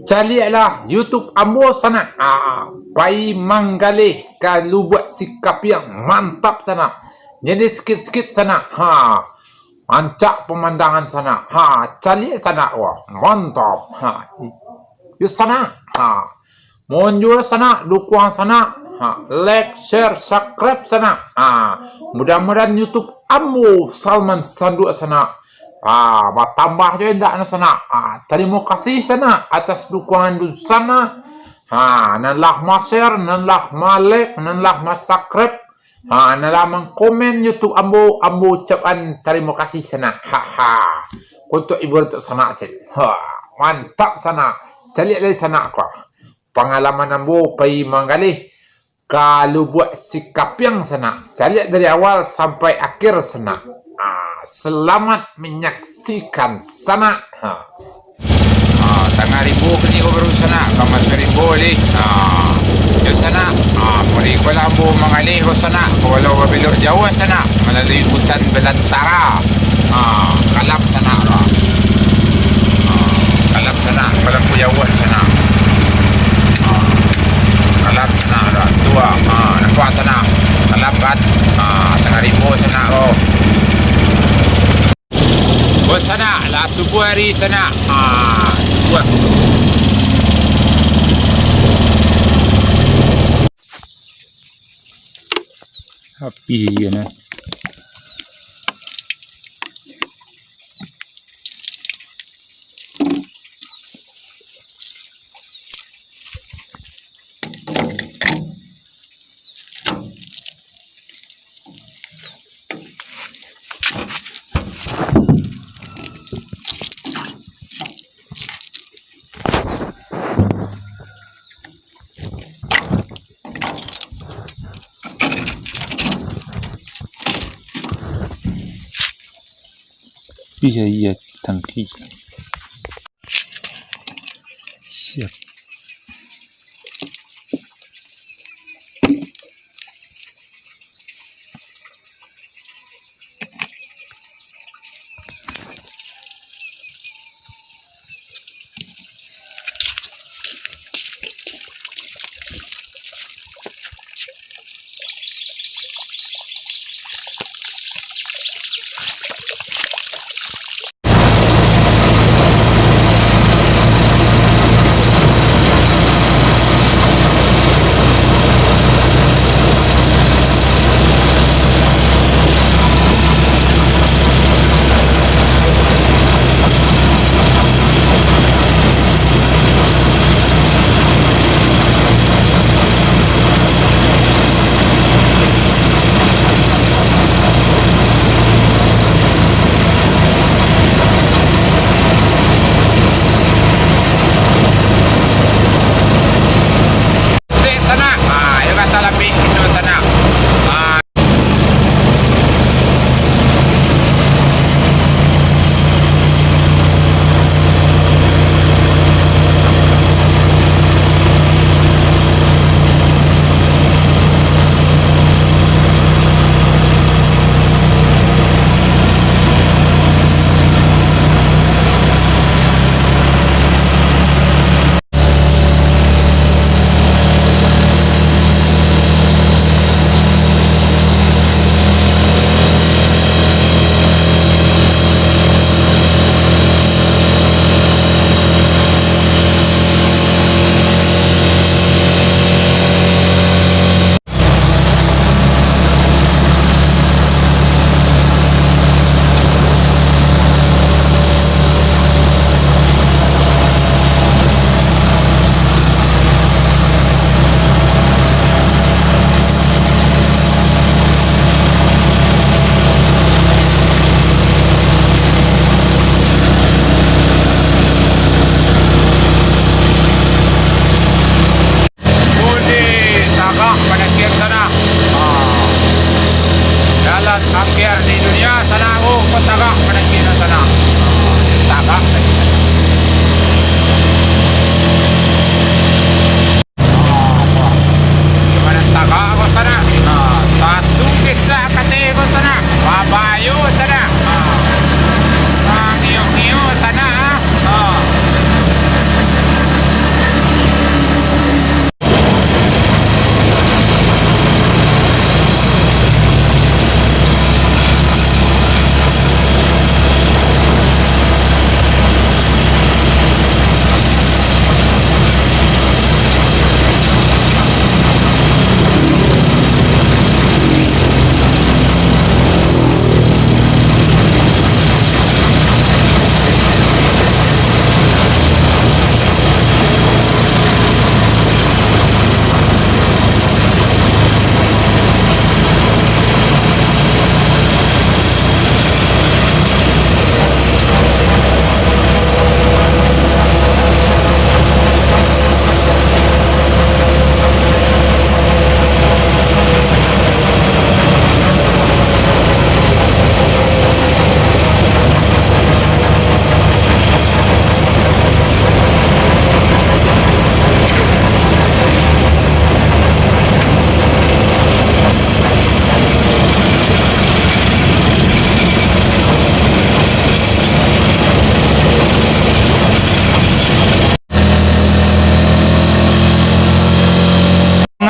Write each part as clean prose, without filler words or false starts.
Carilah YouTube Ambo sana. Pai manggalih kalau buat sikap yang mantap sana. Jadi sikit-sikit sana. Mancak pemandangan sana. Cari sana. Wah, mantap. Yuk sana. Monjol sana, dukung sana. Like, share, subscribe sana. Mudah-mudahan YouTube Ambo Salman Sanduk sana. Tambah je dak na sana. Terima kasih sana atas dukungan du sana. Nanlah ma-share, nanlah ma-like, nanlah ma-subscribe. Nanlah mengkomen YouTube Ambo ucapan terima kasih sana. Untuk ibu untuk sana cik. Mantap sana. Calik dari sana kau. Pengalaman Ambo pai manggalih kalau buat sikap yang sana. Calik dari awal sampai akhir sana. Selamat menyaksikan sana. Tengah ribu kini ko baru sana kamas ribu li. Di sana muli ko lang po mangalih ko sana. Walau mabilo Jawa sana melalui hutan belantara. Kalap sana ra. Kalap sana malam po Jawa sana. Kalap sana ra. Tua nampak sana. Kalapat tengah ribu sana ko. Buat sana lah subuh hari sana. Buat api ya na. Bisa iya tangki. Siap.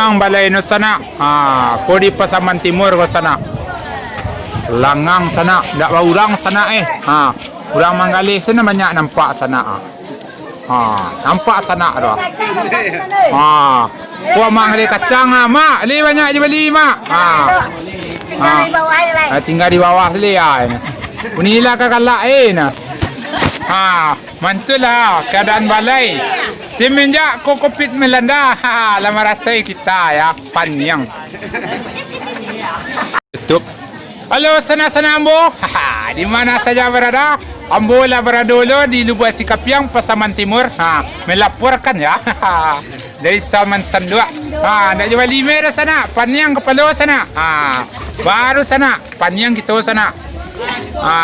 langang balay no sana. Kodi Pasaman Timur ko sana. Langang sana, dak ba urang sana urang manggali sana banyak nampak sana. Nampak sana dah. Kuah manggali kacang mak, li banyak je beli mak. Tinggal di bawah sini ini. Unilah kakalak mantulah keadaan balai. Semenjak Covid melanda, lama rasai kita ya panjang. Tutup. Halo sana-sana Ambo, di mana saja berada, Ambo lah berada dulu di Lubuk Sikapiang, Pasaman Timur, melaporkan ya, dari Salman Sandua, nak jual lima dah sana, Paniang kepala sana, baru sana, Paniang kita sana,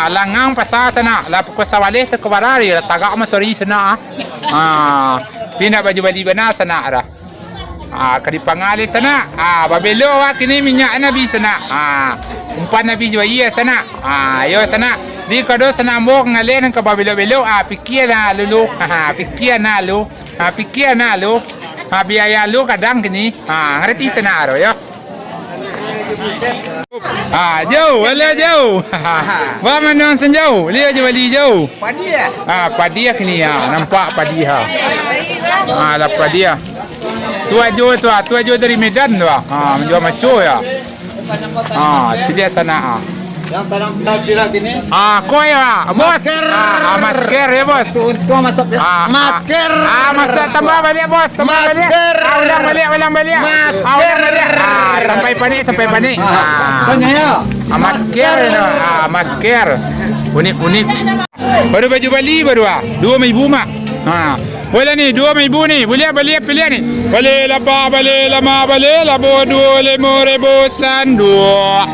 Langang pasar sana, lah pukul sawaleh tu kebarari, tagak motori sana, pindah baju bali benar sana dah. Kadi pangali sana, babelo kini minyak nabi sana, umpan nabi jual iya sana, yo sana, di kado sana Ambo ngalen ke babelo-belo, pikir na lulu, pikir na lu, pikir na lu, biaya lu kadang kini, ngerti sana aro yo. Jauh, ala jauh. Wah mana senjauh, lihat je bali jauh. Padi ya? Padi kini nampak padi lah padi Tu ajo dari Medan tu menjual maco ya. Sini sana Yang tanam pilat ini. koi bos. Masker ya bos. Untuk masuk masker. Masker tambah balik bos, tambah balik. Ulang balik. Ulang balik. Sampai panik. Tanya ya. Masker. Unik. Baru baju Bali baru 2,000 mak. Boleh ni 2,000 ni. Boleh pilih ni. Boleh lama, boleh labo 25,000 sandua.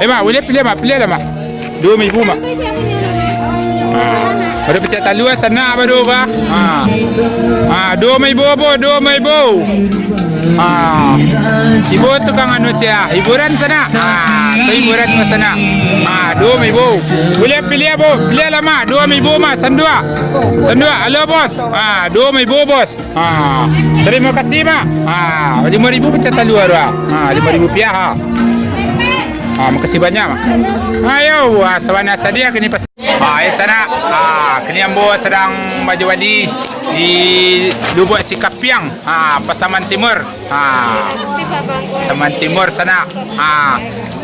Mak boleh pilih lah mak. 2,000 mak. Baru pecah talu sana baru ba. 2,000 apa 2,000. Ibu tukang anu cia, hiburan sana. Hiburan ke sana. 2,000. Boleh pilih apa? Pilih lah mak. 2,000 mak sandua. Halo bos. 2,000 bos. Terima kasih mak. 5,000 pecah talu baru. 5,000 rupiah. Makasih banyak mak. Ayo, sawana sadia kini pas. Sana. Kini Ambo sedang baju wali di Lubuk Sikapiang, Pasaman Timur. Pasaman Timur sana.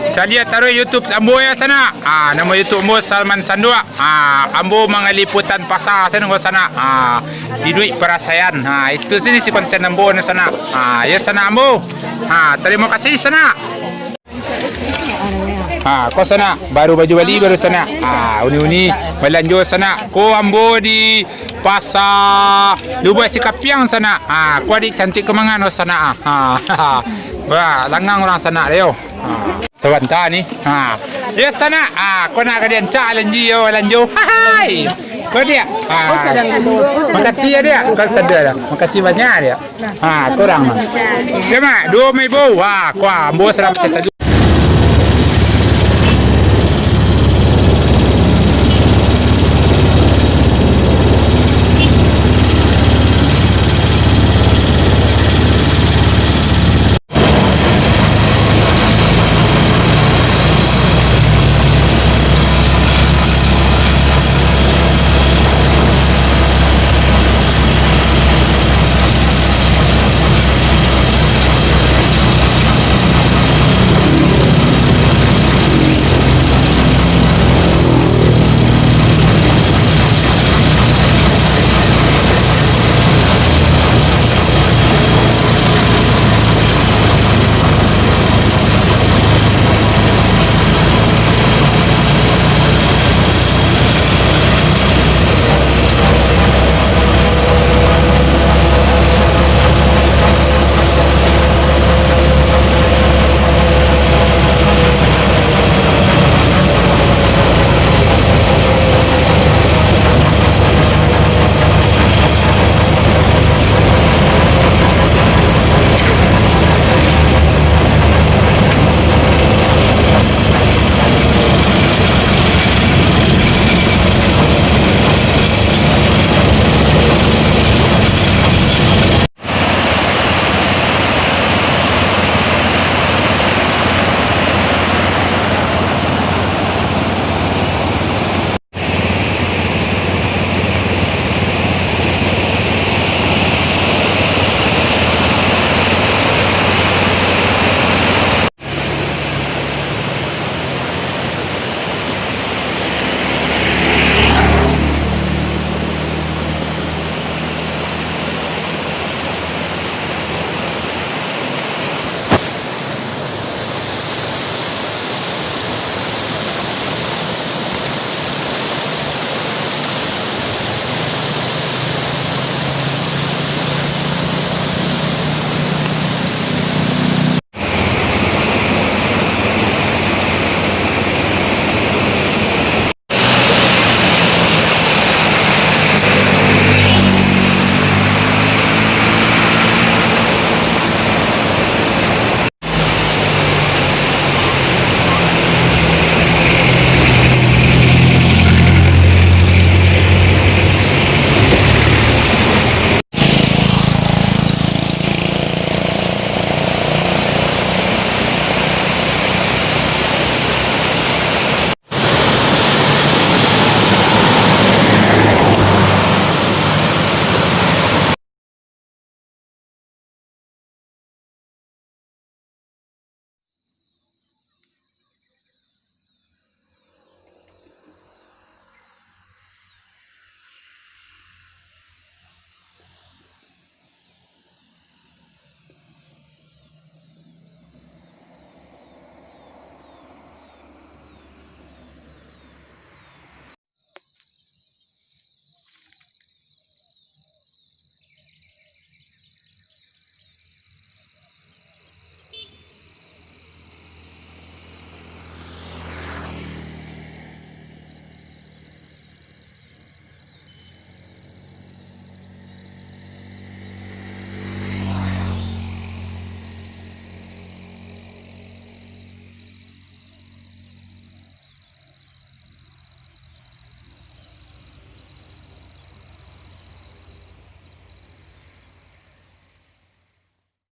Saya lihat taruh YouTube Ambo ya sana. Nama YouTube Ambo Salman Sandua. Ambo mengeliputan pasar sana. Di duit perasaan. Itu sini si konten Ambo di sana. Ya sana Ambo. Terima kasih sana. Kau sana baru baju Bali baru sana. Uni belanja sana. Kau Ambo di pasar Lubuk Sikapiang sana. Kau adik cantik kemangan sana. Langang orang sana leo. Tuan ta ni. Ya sana. Kau nak kalian cak lanjo. Hai. Kau dia. Makasih ya dia. Kau sedar. Makasih banyak dia. Kurang. Dia mak 2,000. Kau Ambo sedap cerita.